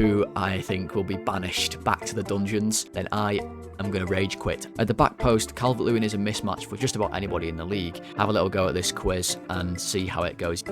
who I think will be banished back to the dungeons, then I am going to rage quit. At the back post, Calvert-Lewin is a mismatch for just about anybody in the league. Have a little go at this quiz and see how it goes.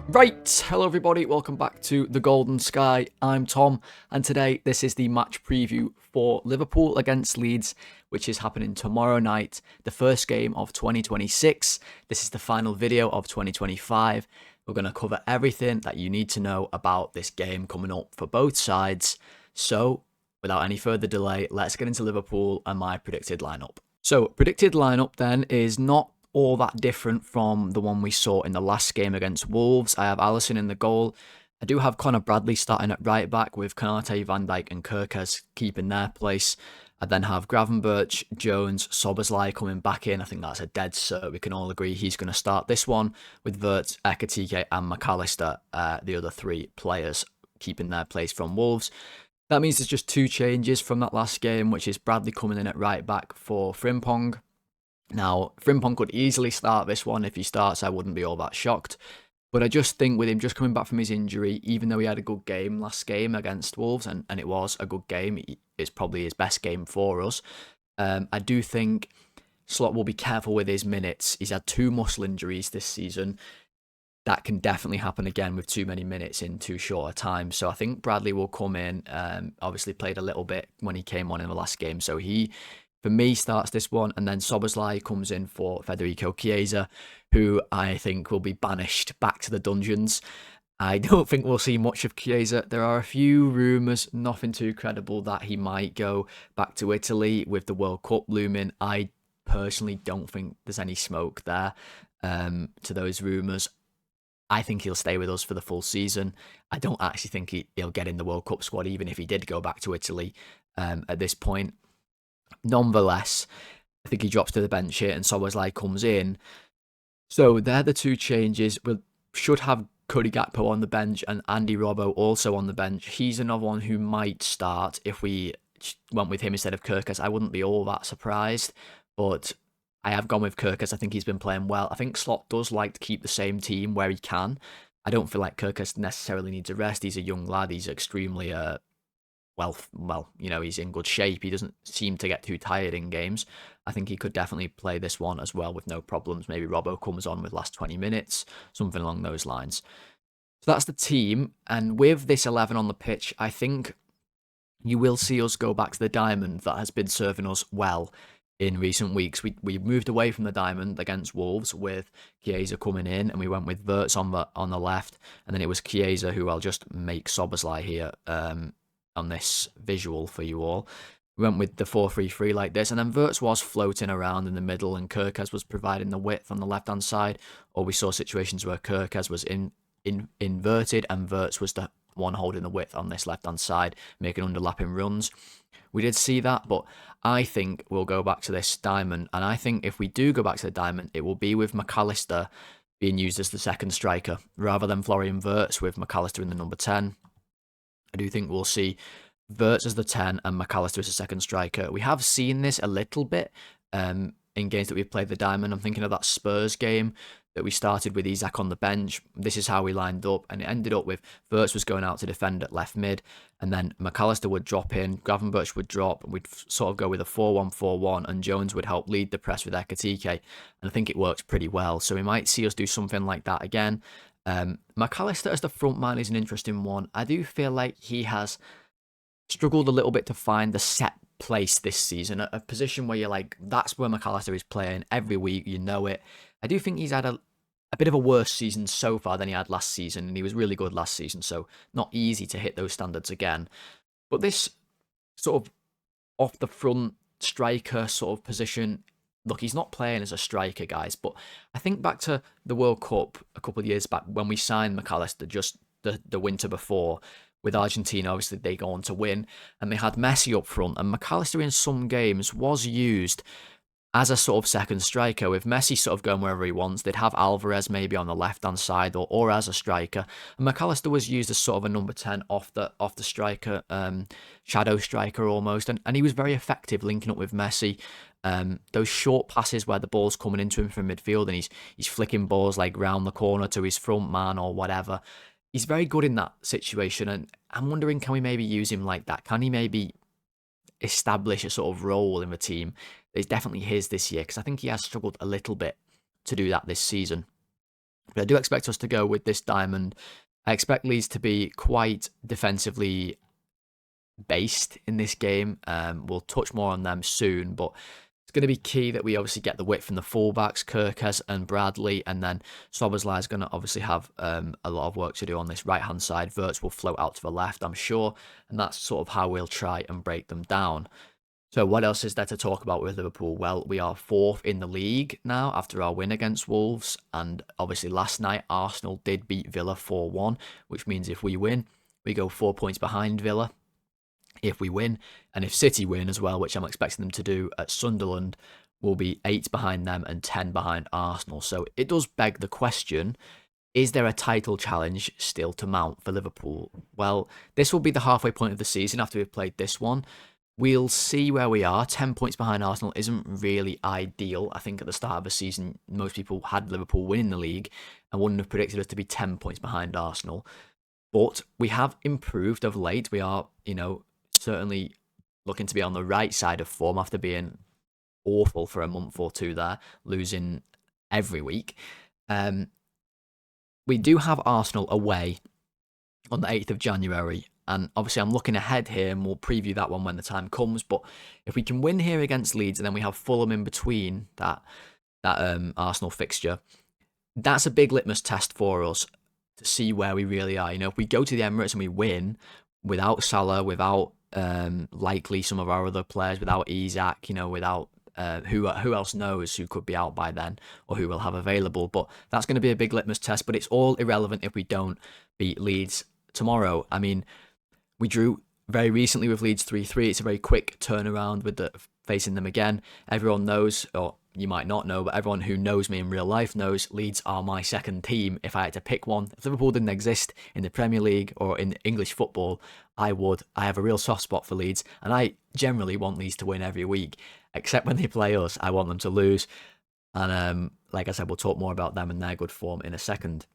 Right, hello everybody, welcome back to The Golden Sky. I'm Tom, and today this is the match preview for Liverpool against Leeds, which is happening tomorrow night, the first game of 2026. This is the final video of 2025. We're going to cover everything that you need to know about this game coming up for both sides. So, without any further delay, let's get into Liverpool and my predicted lineup. So, predicted lineup then is not all that different from the one we saw in the last game against Wolves. I have Alisson in the goal. I do have Connor Bradley starting at right back with Konate, Van Dijk and Kirkes keeping their place. I then have Gravenberch, Jones, Szoboszlai coming back in. I think that's a dead cert. We can all agree he's going to start this one with Wirtz, Ekitike and McAllister, the other three players keeping their place from Wolves. That means there's just two changes from that last game, which is Bradley coming in at right back for Frimpong. Now, Frimpong could easily start this one. If he starts, I wouldn't be all that shocked. But I just think with him just coming back from his injury, even though he had a good game last game against Wolves, and it was a good game, it's probably his best game for us. I do think Slot will be careful with his minutes. He's had two muscle injuries this season. That can definitely happen again with too many minutes in too short a time. So I think Bradley will come in. Obviously played a little bit when he came on in the last game. So he, for me, starts this one, and then Szoboszlai comes in for Federico Chiesa, who I think will be banished back to the dungeons. I don't think we'll see much of Chiesa. There are a few rumours, nothing too credible, that he might go back to Italy with the World Cup looming. I personally don't think there's any smoke there to those rumours. I think he'll stay with us for the full season. I don't actually think he'll get in the World Cup squad, even if he did go back to Italy at this point. Nonetheless, I think he drops to the bench here and Szoboszlai comes in. So they're the two changes. We should have Cody Gakpo on the bench and Andy Robbo also on the bench. He's another one who might start if we went with him instead of Kirkes. I wouldn't be all that surprised, but I have gone with Kirkes. I think he's been playing well. I think Slot does like to keep the same team where he can. I don't feel like Kirkes necessarily needs a rest. He's a young lad. He's extremely well, you know, he's in good shape. He doesn't seem to get too tired in games. I think he could definitely play this one as well with no problems. Maybe Robbo comes on with last 20 minutes, something along those lines. So that's the team. And with this 11 on the pitch, I think you will see us go back to the diamond that has been serving us well in recent weeks. We moved away from the diamond against Wolves with Chiesa coming in, and we went with Wirtz on the left, and then it was Chiesa, who I'll just make Szoboszlai here on this visual for you all. We went with the 4-3-3 like this, and then Wirtz was floating around in the middle and Kirkes was providing the width on the left-hand side, or we saw situations where Kirkes was inverted and Wirtz was the one holding the width on this left-hand side, making underlapping runs. We did see that, but I think we'll go back to this diamond, and I think if we do go back to the diamond, it will be with McAllister being used as the second striker, rather than Florian Wirtz with McAllister in the number 10. I do think we'll see Wirtz as the 10 and McAllister as the second striker. We have seen this a little bit in games that we've played the diamond. I'm thinking of that Spurs game that we started with Isak on the bench. This is how we lined up, and it ended up with Wirtz was going out to defend at left mid, and then McAllister would drop in, Gravenberch would drop, and we'd sort of go with a 4-1-4-1, and Jones would help lead the press with Ekitike, and I think it works pretty well. So we might see us do something like that again. McAllister as the front man is an interesting one. I do feel like he has struggled a little bit to find the set place this season, a position where you're like, that's where McAllister is playing every week, you know it. I do think he's had a bit of a worse season so far than he had last season, and he was really good last season, so not easy to hit those standards again. But this sort of off the front striker sort of position, look, he's not playing as a striker, guys, but I think back to the World Cup a couple of years back when we signed McAllister just the winter before with Argentina. Obviously, they go on to win, and they had Messi up front, and McAllister in some games was used as a sort of second striker, with Messi sort of going wherever he wants. They'd have Alvarez maybe on the left-hand side or as a striker. And McAllister was used as sort of a number 10 off the striker, shadow striker almost. And he was very effective linking up with Messi. Those short passes where the ball's coming into him from midfield and he's flicking balls like round the corner to his front man or whatever. he's very good in that situation, and I'm wondering, can we maybe use him like that? Can he maybe establish a sort of role in the team that is definitely his this year? Because I think he has struggled a little bit to do that this season. But I do expect us to go with this diamond. I expect Leeds to be quite defensively based in this game. We'll touch more on them soon, but it's going to be key that we obviously get the width from the fullbacks, Kirkes and Bradley, and then Szoboszlai is going to obviously have a lot of work to do on this right-hand side. Wirtz will float out to the left, I'm sure, and that's sort of how we'll try and break them down. So what else is there to talk about with Liverpool? Well, we are 4th in the league now after our win against Wolves, and obviously last night Arsenal did beat Villa 4-1, which means if we win, we go 4 points behind Villa. If we win, and if City win as well, which I'm expecting them to do at Sunderland, we'll be 8 behind them and 10 behind Arsenal. So it does beg the question, is there a title challenge still to mount for Liverpool? Well, this will be the halfway point of the season after we've played this one. We'll see where we are. 10 points behind Arsenal isn't really ideal. I think at the start of the season, most people had Liverpool winning the league and wouldn't have predicted us to be 10 points behind Arsenal. But we have improved of late. We are, certainly looking to be on the right side of form after being awful for a month or two there, losing every week. We do have Arsenal away on the 8th of January. And obviously I'm looking ahead here and we'll preview that one when the time comes. But if we can win here against Leeds and then we have Fulham in between that Arsenal fixture, that's a big litmus test for us to see where we really are. If we go to the Emirates and we win without Salah, without likely some of our other players, without Isak, without who else knows who could be out by then or who we'll have available. But that's going to be a big litmus test. But it's all irrelevant if we don't beat Leeds tomorrow. I mean, we drew very recently with Leeds 3-3. It's a very quick turnaround with facing them again. Everyone knows, or you might not know, but everyone who knows me in real life knows Leeds are my second team. If I had to pick one, if Liverpool didn't exist in the Premier League or in English football, I would. I have a real soft spot for Leeds, and I generally want Leeds to win every week, except when they play us. I want them to lose. And like I said, we'll talk more about them and their good form in a second.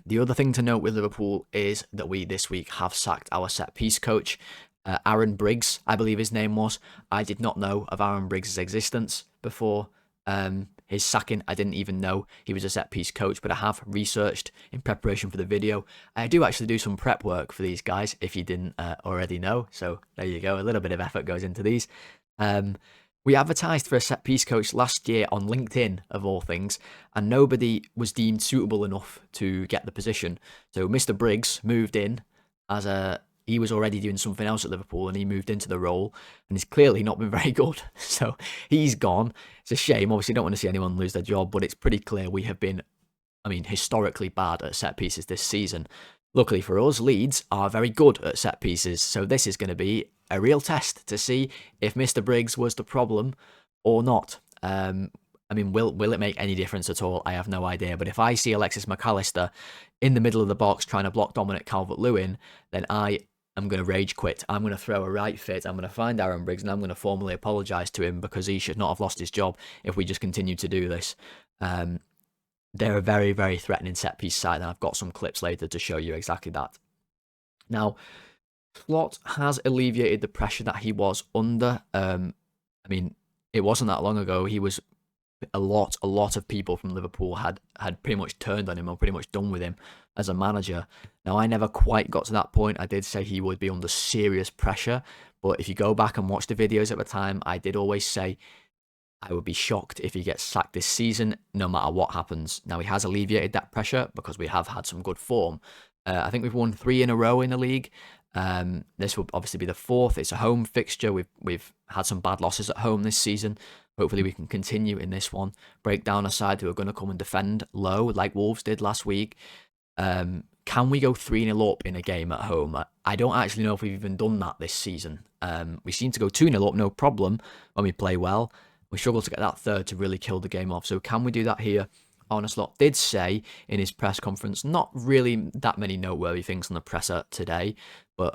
The other thing to note with Liverpool is that we this week have sacked our set-piece coach, Aaron Briggs, I believe his name was. I did not know of Aaron Briggs' existence before his sacking. I didn't even know he was a set-piece coach, but I have researched in preparation for the video. I do actually do some prep work for these guys, if you didn't already know. So there you go, a little bit of effort goes into these. We advertised for a set-piece coach last year on LinkedIn, of all things, and nobody was deemed suitable enough to get the position. So Mr. Briggs moved in he was already doing something else at Liverpool, and he moved into the role, and he's clearly not been very good. So he's gone. It's a shame. Obviously, don't want to see anyone lose their job, but it's pretty clear we have been, historically bad at set-pieces this season. Luckily for us, Leeds are very good at set-pieces, so this is going to be a real test to see if Mr. Briggs was the problem or not. Will it make any difference at all? I have no idea. But if I see Alexis McAllister in the middle of the box trying to block Dominic Calvert-Lewin, then I am going to rage quit. I'm going to throw a right fit. I'm going to find Aaron Briggs and I'm going to formally apologise to him because he should not have lost his job if we just continue to do this. They're a very, very threatening set-piece side, and I've got some clips later to show you exactly that. Now, Slot has alleviated the pressure that he was under. It wasn't that long ago. He was a lot of people from Liverpool had pretty much turned on him or pretty much done with him as a manager. Now, I never quite got to that point. I did say he would be under serious pressure, but if you go back and watch the videos at the time, I did always say I would be shocked if he gets sacked this season, no matter what happens. Now, he has alleviated that pressure because we have had some good form. I think we've won 3 in a row in the league. This will obviously be the 4th. It's a home fixture. We've had some bad losses at home this season. Hopefully we can continue in this one. Break down a side who are going to come and defend low like Wolves did last week. Can we go 3-0 up in a game at home? I don't actually know if we've even done that this season. We seem to go 2-0 up, no problem, when we play well. We struggle to get that third to really kill the game off. So can we do that here? Arne Slot did say in his press conference, not really that many noteworthy things on the presser today, but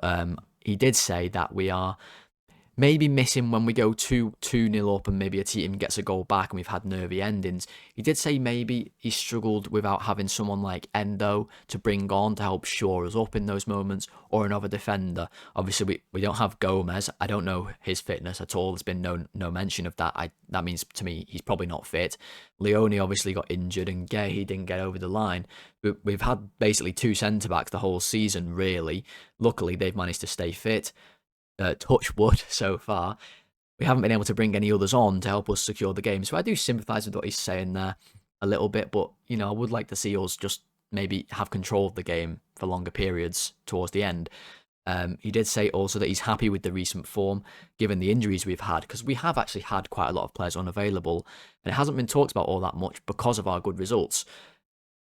he did say that we are maybe missing when we go 2-0 up and maybe a team gets a goal back and we've had nervy endings. He did say maybe he struggled without having someone like Endo to bring on to help shore us up in those moments, or another defender. Obviously, we don't have Gomez. I don't know his fitness at all. There's been no mention of that. That means to me he's probably not fit. Leone obviously got injured and Gay didn't get over the line. We've had basically 2 centre-backs the whole season, really. Luckily, they've managed to stay fit. Touch wood so far. We haven't been able to bring any others on to help us secure the game. So I do sympathise with what he's saying there a little bit, but I would like to see us just maybe have control of the game for longer periods towards the end. He did say also that he's happy with the recent form, given the injuries we've had, because we have actually had quite a lot of players unavailable, and it hasn't been talked about all that much because of our good results.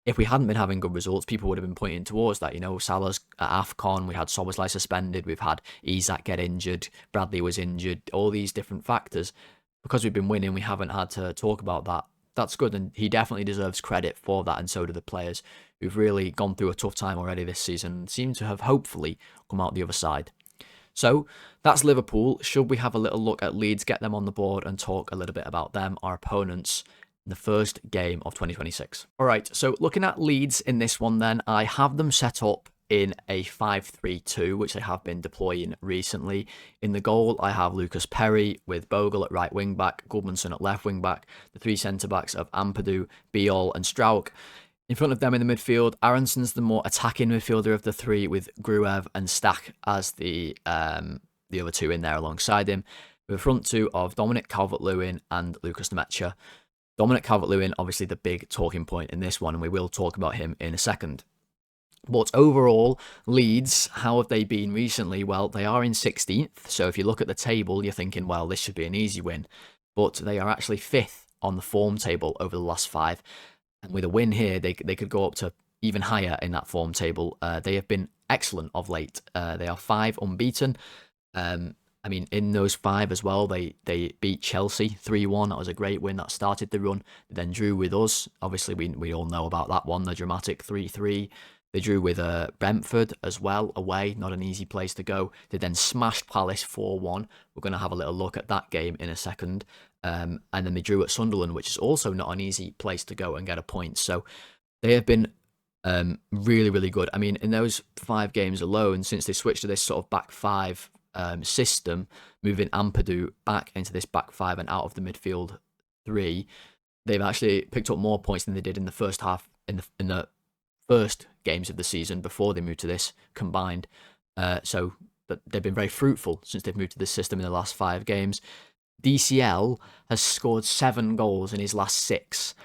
If we hadn't been having good results, people would have been pointing towards that. Salah's at AFCON, we had Szoboszlai suspended, we've had Isak get injured, Bradley was injured, all these different factors. Because we've been winning, we haven't had to talk about that. That's good, and he definitely deserves credit for that, and so do the players who've really gone through a tough time already this season and seem to have hopefully come out the other side. So that's Liverpool. Should we have a little look at Leeds, get them on the board and talk a little bit about them, our opponents, in the first game of 2026. All right, so looking at Leeds in this one then, I have them set up in a 5-3-2, which they have been deploying recently. In the goal, I have Lucas Perry with Bogle at right wing back, Goodmanson at left wing back, the 3 centre-backs of Ampadu, Biol and Strauch. In front of them in the midfield, Aronson's the more attacking midfielder of the 3, with Gruev and Stack as the other 2 in there alongside him. With a front 2 of Dominic Calvert-Lewin and Lucas Nmecha. Dominic Calvert-Lewin, obviously the big talking point in this one, and we will talk about him in a second. But overall, Leeds, how have they been recently? Well, they are in 16th, so if you look at the table, you're thinking, well, this should be an easy win. But they are actually 5th on the form table over the last 5. And with a win here, they could go up to even higher in that form table. They have been excellent of late. They are 5 unbeaten. In those 5 as well, they beat Chelsea 3-1. That was a great win. That started the run. They then drew with us. Obviously, we all know about that one, the dramatic 3-3. They drew with Brentford as well, away. Not an easy place to go. They then smashed Palace 4-1. We're going to have a little look at that game in a second. And then they drew at Sunderland, which is also not an easy place to go and get a point. So they have been really, really good. In those 5 games alone, since they switched to this sort of back 5 system, moving Ampadu back into this back 5 and out of the midfield 3, they've actually picked up more points than they did in the first half in the first games of the season before they moved to this combined. So they've been very fruitful since they've moved to this system in the last 5 games. DCL has scored 7 goals in his last 6.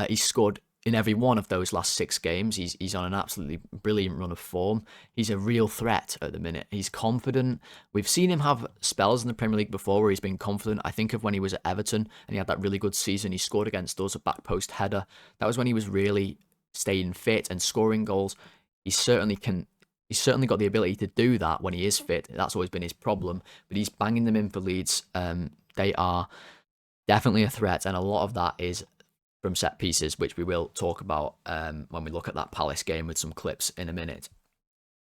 He's scored in every one of those last 6 games. He's on an absolutely brilliant run of form. He's a real threat at the minute. He's confident. We've seen him have spells in the Premier League before where he's been confident. I think of when he was at Everton and he had that really good season. He scored against us, a back post header. That was when he was really staying fit and scoring goals. He's certainly got the ability to do that when he is fit. That's always been his problem. But he's banging them in for Leeds. They are definitely a threat, and a lot of that is from set pieces, which we will talk about when we look at that Palace game with some clips in a minute.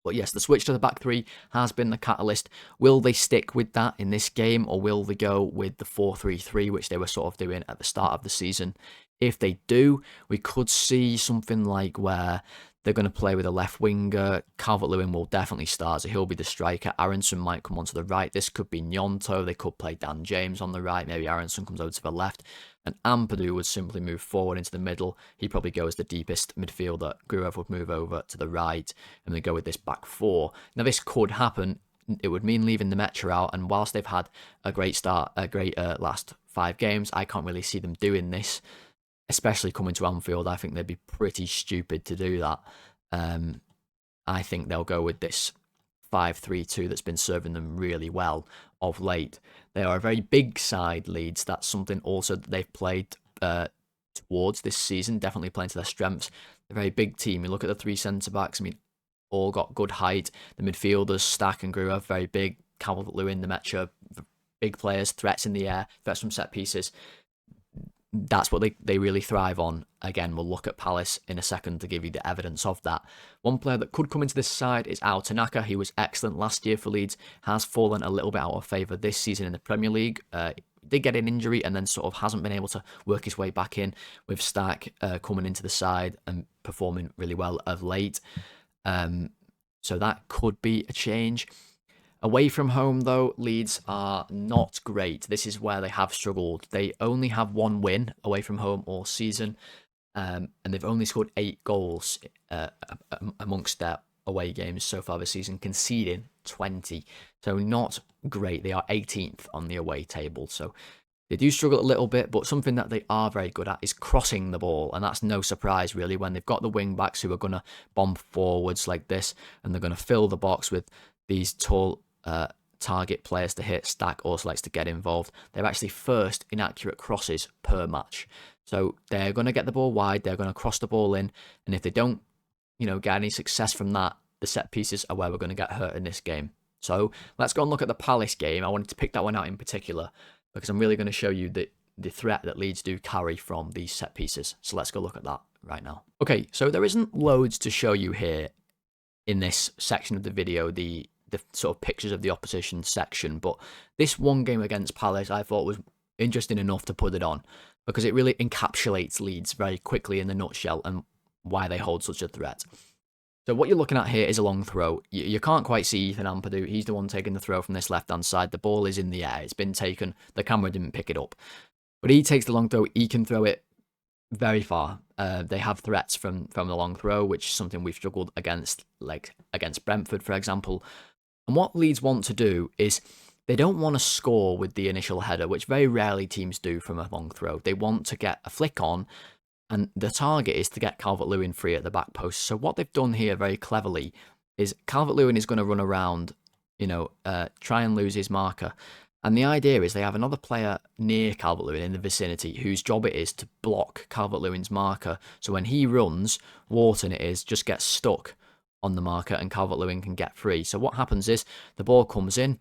But yes, the switch to the back 3 has been the catalyst. Will they stick with that in this game, or will they go with the 4-3-3, which they were sort of doing at the start of the season? If they do, we could see something like where they're going to play with a left winger. Calvert-Lewin will definitely start, so he'll be the striker. Aronson might come onto the right. This could be Gnonto. They could play Dan James on the right. Maybe Aronson comes over to the left. And Ampadu would simply move forward into the middle. He'd probably go as the deepest midfielder. Gruev would move over to the right, and they go with this back 4. Now, this could happen. It would mean leaving the Metro out, and whilst they've had a great start, last 5 games, I can't really see them doing this. Especially coming to Anfield, I think they'd be pretty stupid to do that. I think they'll go with this 5-3-2 that's been serving them really well of late. They are a very big side, Leeds. That's something also that they've played towards this season, definitely playing to their strengths. They're a very big team. You look at the 3 centre-backs, all got good height. The midfielders, Stack and Gruev, very big. Calvert-Lewin, Nmecha, big players, threats in the air, threats from set pieces. that's what they really thrive on. Again, we'll look at Palace in a second to give you the evidence of that. One player that could come into this side is Ao Tanaka. He was excellent last year for Leeds, has fallen a little bit out of favour this season in the Premier League. Did get an injury and then sort of hasn't been able to work his way back in, with Stack coming into the side and performing really well of late. So that could be a change. Away from home, though, Leeds are not great. This is where they have struggled. They only have one win away from home all season, and they've only scored 8 goals amongst their away games so far this season, conceding 20. So not great. They are 18th on the away table, so they do struggle a little bit, but something that they are very good at is crossing the ball, and that's no surprise, really, when they've got the wing-backs who are going to bomb forwards like this, and they're going to fill the box with these tall target players to hit. Stack also likes to get involved. They're actually first in accurate crosses per match. So they're going to get the ball wide, they're going to cross the ball in, and if they don't, get any success from that, the set pieces are where we're going to get hurt in this game. So let's go and look at the Palace game. I wanted to pick that one out in particular because I'm really going to show you the threat that Leeds do carry from these set pieces. So let's go look at that right now. Okay, so there isn't loads to show you here in this section of the video, the sort of pictures of the opposition section, but this one game against Palace I thought was interesting enough to put it on because it really encapsulates Leeds very quickly in the nutshell and why they hold such a threat. So what you're looking at here is a long throw. You can't quite see Ethan Ampadu. He's the one taking the throw from this left-hand side. The ball is in the air. It's been taken. The camera didn't pick it up. But he takes the long throw. He can throw it very far. They have threats from the long throw, which is something we've struggled against, like against Brentford, for example. And what Leeds want to do is they don't want to score with the initial header, which very rarely teams do from a long throw. They want to get a flick on, and the target is to get Calvert-Lewin free at the back post. So what they've done here very cleverly is Calvert-Lewin is going to run around, try and lose his marker. And the idea is they have another player near Calvert-Lewin in the vicinity whose job it is to block Calvert-Lewin's marker. So when he runs, Wharton just gets stuck on the marker and Calvert-Lewin can get free. So what happens is the ball comes in,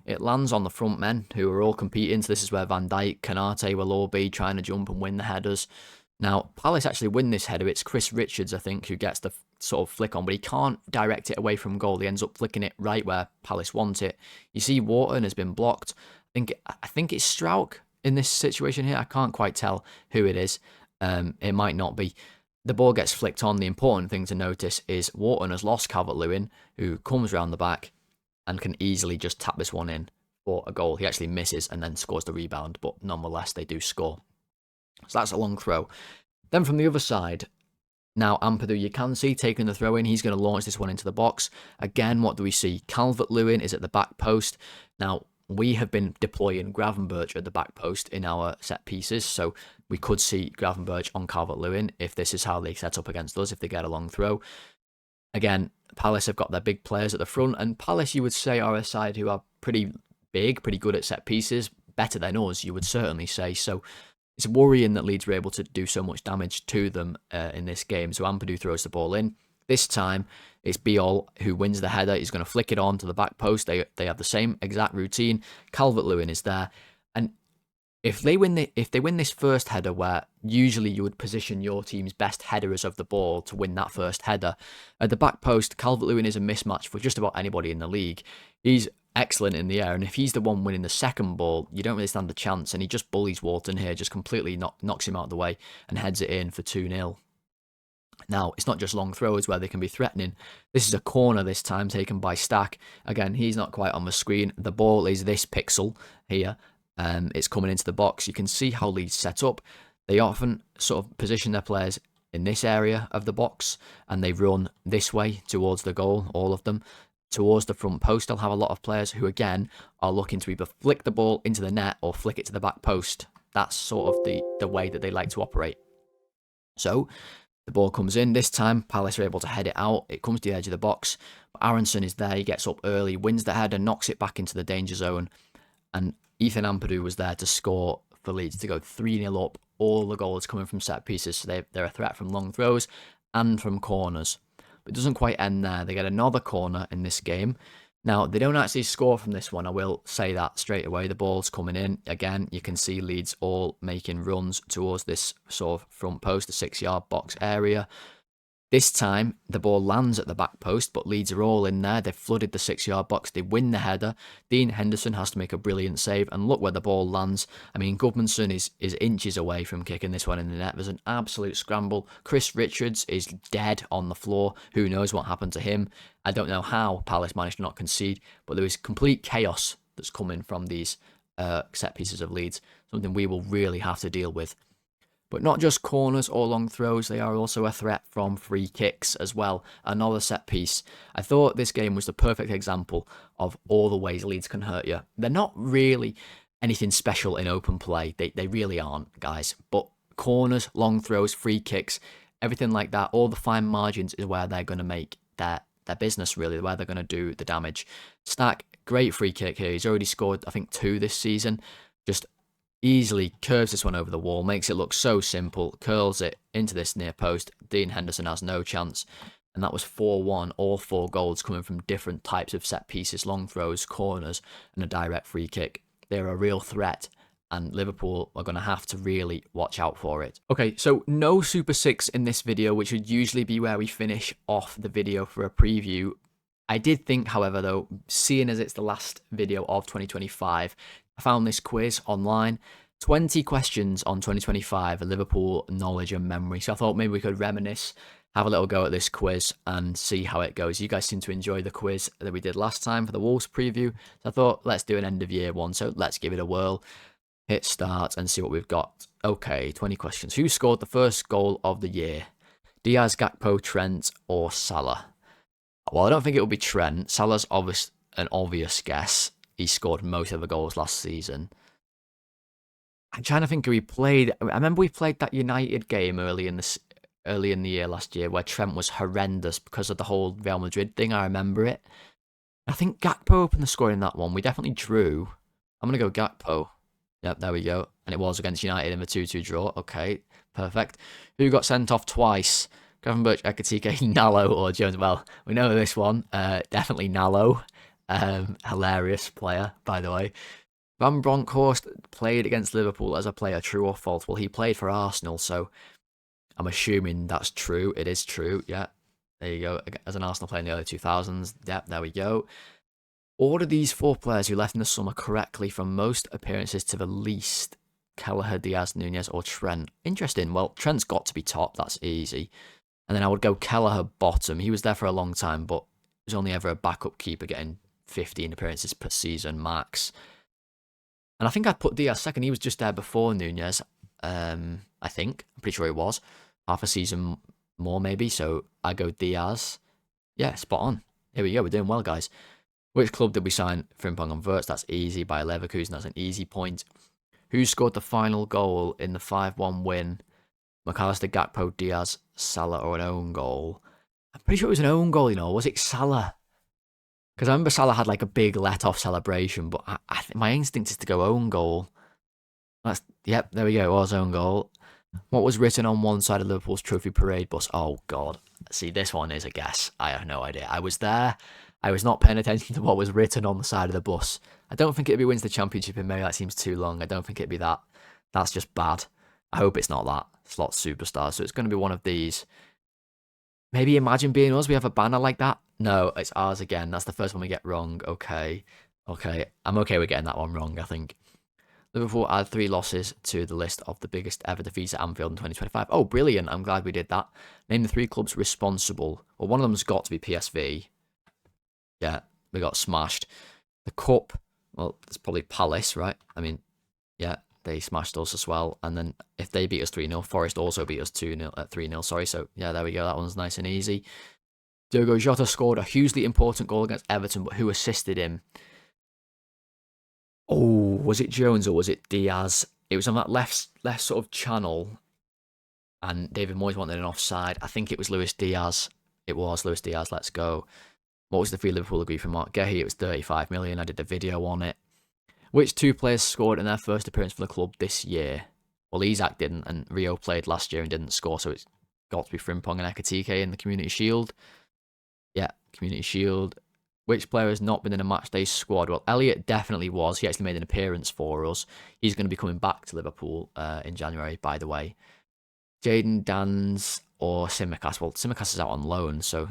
it lands on the front men who are all competing. So this is where Van Dijk, Kanate will all be trying to jump and win the headers. Now, Palace actually win this header. It's Chris Richards, I think, who gets the sort of flick on, but he can't direct it away from goal. He ends up flicking it right where Palace want it. You see Wharton has been blocked. I think it's Strauch in this situation here. I can't quite tell who it is. It might not be. The ball gets flicked on. The important thing to notice is Wharton has lost Calvert-Lewin, who comes round the back and can easily just tap this one in for a goal. He actually misses and then scores the rebound, but nonetheless, they do score. So that's a long throw. Then from the other side, now Ampadu, you can see taking the throw in. He's going to launch this one into the box. Again, what do we see? Calvert-Lewin is at the back post. Now, we have been deploying Gravenberch at the back post in our set pieces, so we could see Gravenberch on Calvert-Lewin if this is how they set up against us, if they get a long throw. Again, Palace have got their big players at the front, and Palace, you would say, are a side who are pretty big, pretty good at set pieces, better than us, you would certainly say. So it's worrying that Leeds were able to do so much damage to them in this game. So Ampadu throws the ball in. This time, it's Biol who wins the header. He's going to flick it on to the back post. They have the same exact routine. Calvert-Lewin is there. And if they win this first header, where usually you would position your team's best headers of the ball to win that first header, at the back post, Calvert-Lewin is a mismatch for just about anybody in the league. He's excellent in the air, and if he's the one winning the second ball, you don't really stand a chance, and he just bullies Wharton here, just completely knocks him out of the way and heads it in for 2-0. Now, it's not just long throws where they can be threatening. This is a corner this time taken by Stack. Again, he's not quite on the screen. The ball is this pixel here. It's coming into the box. You can see how Leeds set up. They often sort of position their players in this area of the box, and they run this way towards the goal, all of them. Towards the front post, they'll have a lot of players who, again, are looking to either flick the ball into the net or flick it to the back post. That's sort of the way that they like to operate. So the ball comes in. This time, Palace are able to head it out. It comes to the edge of the box. But Aronson is there. He gets up early, wins the header, knocks it back into the danger zone. And Ethan Ampadu was there to score for Leeds to go 3-0 up. All the goals coming from set pieces. So they're a threat from long throws and from corners. But it doesn't quite end there. They get another corner in this game. Now, they don't actually score from this one. I will say that straight away. The ball's coming in. Again, you can see Leeds all making runs towards this sort of front post, the 6-yard box area. This time, the ball lands at the back post, but Leeds are all in there. They've flooded the 6-yard box. They win the header. Dean Henderson has to make a brilliant save, and look where the ball lands. I mean, Goodmanson is inches away from kicking this one in the net. There's an absolute scramble. Chris Richards is dead on the floor. Who knows what happened to him? I don't know how Palace managed to not concede, but there is complete chaos that's coming from these set pieces of Leeds, something we will really have to deal with. But not just corners or long throws, they are also a threat from free kicks as well. Another set piece. I thought this game was the perfect example of all the ways Leeds can hurt you. They're not really anything special in open play. They really aren't, guys. But corners, long throws, free kicks, everything like that, all the fine margins is where they're going to make their business, really, where they're going to do the damage. Stack, great free kick here. He's already scored, I think, 2 this season. Just easily curves this one over the wall, makes it look so simple, curls it into this near post. Dean Henderson has no chance, and that was 4-1, all 4 goals coming from different types of set pieces, long throws, corners, and a direct free kick. They're a real threat, and Liverpool are going to have to really watch out for it. Okay, so no Super 6 in this video, which would usually be where we finish off the video for a preview. I did think, however, though, seeing as it's the last video of 2025, I found this quiz online, 20 questions on 2025, Liverpool knowledge and memory. So I thought maybe we could reminisce, have a little go at this quiz and see how it goes. You guys seem to enjoy the quiz that we did last time for the Wolves preview. So I thought, let's do an end of year one. So let's give it a whirl, hit start and see what we've got. Okay, 20 questions. Who scored the first goal of the year? Diaz, Gakpo, Trent or Salah? Well, I don't think it will be Trent. Salah's an obvious guess. He scored most of the goals last season. I'm trying to think who we played. I remember we played that United game early in the year last year where Trent was horrendous because of the whole Real Madrid thing. I remember it. I think Gakpo opened the score in that one. We definitely drew. I'm going to go Gakpo. Yep, there we go. And it was against United in the 2-2 draw. Okay, perfect. Who got sent off twice? Gravenberch, Ekatike, Nallo or Jones? Well, we know this one. Definitely Nallo. Hilarious player, by the way. Van Bronckhorst played against Liverpool as a player, true or false? Well, he played for Arsenal, so I'm assuming that's true. It is true, yeah. There you go. As an Arsenal player in the early 2000s. Yep, there we go. Order these 4 players who left in the summer correctly from most appearances to the least. Kelleher, Diaz, Nunez or Trent. Interesting. Well, Trent's got to be top. That's easy. And then I would go Kelleher bottom. He was there for a long time, but was only ever a backup keeper getting 15 appearances per season max. And I think I'd put Diaz second. He was just there before Nunez, I think. I'm pretty sure he was. Half a season more, maybe. So I go Diaz. Yeah, spot on. Here we go. We're doing well, guys. Which club did we sign Frimpong and Wirtz? That's easy. By Leverkusen. That's an easy point. Who scored the final goal in the 5-1 win? McAllister, Gakpo, Diaz, Salah, or an own goal? I'm pretty sure it was an own goal, Was it Salah? Because I remember Salah had like a big let-off celebration, but I think my instinct is to go own goal. Yep, there we go. It was own goal. What was written on one side of Liverpool's trophy parade bus? Oh, God. See, this one is a guess. I have no idea. I was there. I was not paying attention to what was written on the side of the bus. I don't think it'd be wins the championship in May. That seems too long. I don't think it'd be that. That's just bad. I hope it's not that. Slot superstar. So it's going to be one of these. Maybe Imagine Being Us. We have a banner like that. No, it's ours again. That's the first one we get wrong. Okay. I'm okay with getting that one wrong, I think. Liverpool add 3 losses to the list of the biggest ever defeats at Anfield in 2025. Oh, brilliant. I'm glad we did that. Name the 3 clubs responsible. Well, one of them's got to be PSV. Yeah, we got smashed. The Cup, well, it's probably Palace, right? I mean, yeah, they smashed us as well. And then if they beat us 3-0, Forest also beat us 3-0, sorry. So, yeah, there we go. That one's nice and easy. Diogo Jota scored a hugely important goal against Everton, but who assisted him? Oh, was it Jones or was it Diaz? It was on that left sort of channel, and David Moyes wanted an offside. I think it was Luis Diaz. It was Luis Diaz. Let's go. What was the fee Liverpool agreed for Mark Gehry? It was 35 million. I did a video on it. Which 2 players scored in their first appearance for the club this year? Well, Isak didn't, and Rio played last year and didn't score, so it's got to be Frimpong and Ekatike in the Community Shield. Yeah, Community Shield. Which player has not been in a matchday squad? Well, Elliot definitely was. He actually made an appearance for us. He's going to be coming back to Liverpool in January, by the way. Jaden Dans or Simicast. Well, Simicast is out on loan, so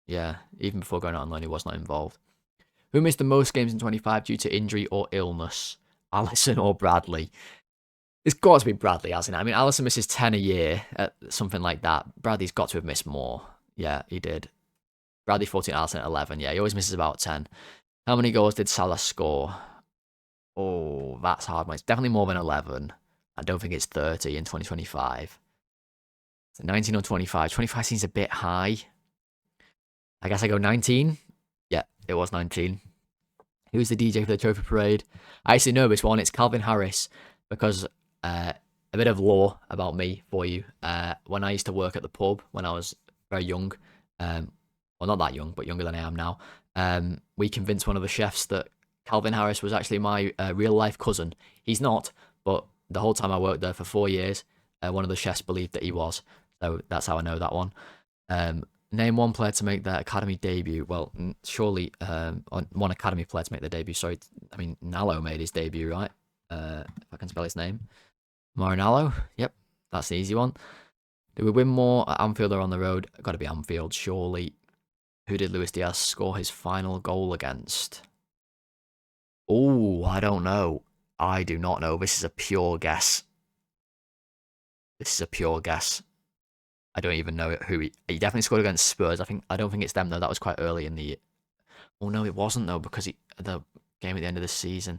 yeah, even before going out on loan, he was not involved. Who missed the most games in 25 due to injury or illness? Allison or Bradley? It's got to be Bradley, hasn't it? I mean, Allison misses 10 a year, something like that. Bradley's got to have missed more. Yeah, he did. Bradley 14, Allison 11. Yeah, he always misses about 10. How many goals did Salah score? Oh, that's hard. It's definitely more than 11. I don't think it's 30 in 2025. So 19 or 25. 25 seems a bit high. I guess I go 19. Yeah, it was 19. Who's the DJ for the trophy parade? I actually know this one. It's Calvin Harris, because a bit of lore about me for you. When I used to work at the pub when I was very young, well, not that young, but younger than I am now, we convinced one of the chefs that Calvin Harris was actually my real-life cousin. He's not, but the whole time I worked there for 4 years, one of the chefs believed that he was. So that's how I know that one. Name one player to make their academy debut. Well, surely one academy player to make their debut. Sorry, I mean, Nallo made his debut, right? If I can spell his name. Marinallo? Yep, that's the easy one. Did we win more at Anfield or on the road? Got to be Anfield, surely. Who did Luis Diaz score his final goal against? Oh, I don't know. I do not know. This is a pure guess. I don't even know who he definitely scored against Spurs. I don't think it's them though. That was quite early in the year. Oh no, it wasn't though, because the game at the end of the season.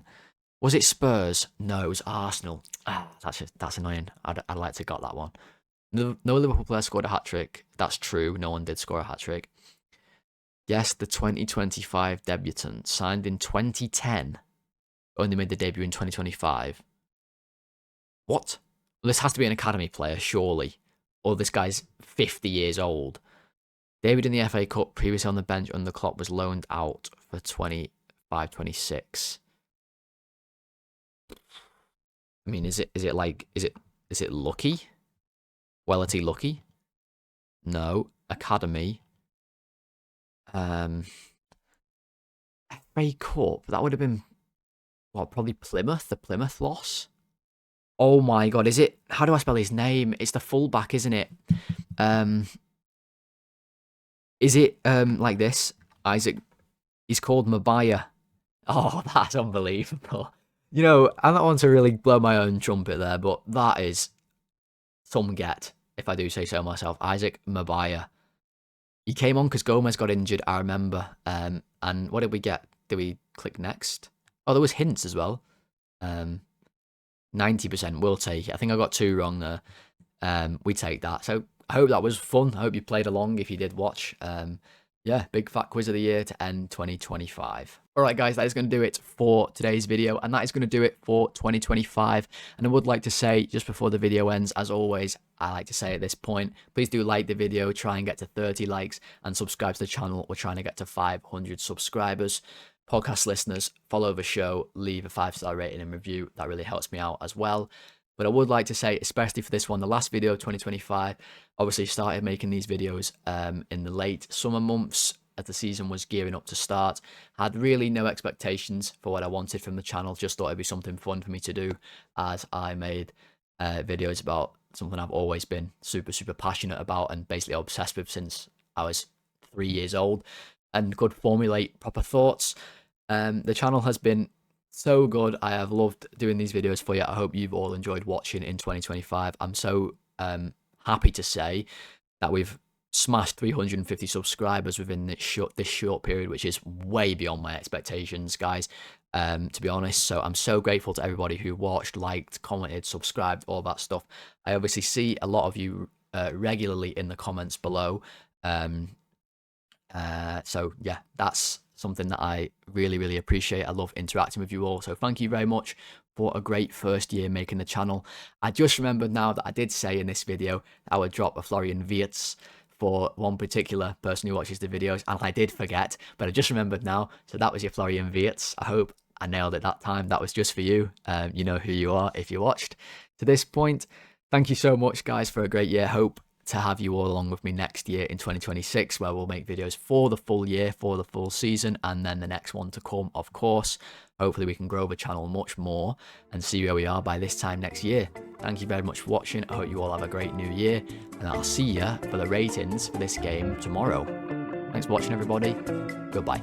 Was it Spurs? No, it was Arsenal. That's annoying. I'd like to got that one. No Liverpool player scored a hat-trick. That's true. No one did score a hat-trick. Yes, the 2025 debutant signed in 2010. Only made the debut in 2025. What? Well, this has to be an academy player, surely. Or this guy's 50 years old. David in the FA Cup, previously on the bench under Klopp, was loaned out for 25-26. I mean, is it Lucky? Wellerty Lucky? No. Academy. FA Cup. That would have been probably Plymouth, the Plymouth loss. Oh my god, is it? How do I spell his name? It's the fullback, isn't it? Is it like this? Isaac. He's called Mabaya. Oh, that's unbelievable. You know, I don't want to really blow my own trumpet there, but that is some get, if I do say so myself. Isaac Mabaya. He came on because Gomez got injured, I remember. And what did we get? Did we click next? Oh, there was hints as well. 90% we'll take it. I think I got 2 wrong there. We take that. So I hope that was fun. I hope you played along if you did watch. Yeah, big fat quiz of the year to end 2025. All right, guys, that is going to do it for today's video, and that is going to do it for 2025. And I would like to say, just before the video ends, as always, I like to say at this point, please do like the video, try and get to 30 likes, and subscribe to the channel. We're trying to get to 500 subscribers. Podcast listeners, follow the show, leave a 5-star rating and review. That really helps me out as well. But I would like to say, especially for this one, the last video of 2025, obviously started making these videos in the late summer months as the season was gearing up to start. Had really no expectations for what I wanted from the channel, just thought it'd be something fun for me to do, as I made videos about something I've always been super passionate about and basically obsessed with since I was 3 years old, and could formulate proper thoughts. The channel has been so good. I have loved doing these videos for you. I hope you've all enjoyed watching in 2025. I'm so happy to say that we've smashed 350 subscribers within this short period, which is way beyond my expectations, guys, to be honest. So I'm so grateful to everybody who watched, liked, commented, subscribed, all that stuff. I obviously see a lot of you regularly in the comments below. So yeah, that's something that I really appreciate. I love interacting with you all. So thank you very much for a great first year making the channel. I just remembered now that I did say in this video I would drop a Florian Wirtz for one particular person who watches the videos, and I did forget, but I just remembered now. So that was your Florian Wirtz. I hope I nailed it that time. That was just for you. You know who you are if you watched to this point. Thank you so much, guys, for a great year. Hope to have you all along with me next year in 2026, where we'll make videos for the full year, for the full season, and then the next one to come, of course. Hopefully we can grow the channel much more and see where we are by this time next year. Thank you very much for watching. I hope you all have a great new year, and I'll see you for the ratings for this game tomorrow. Thanks for watching, everybody. Goodbye.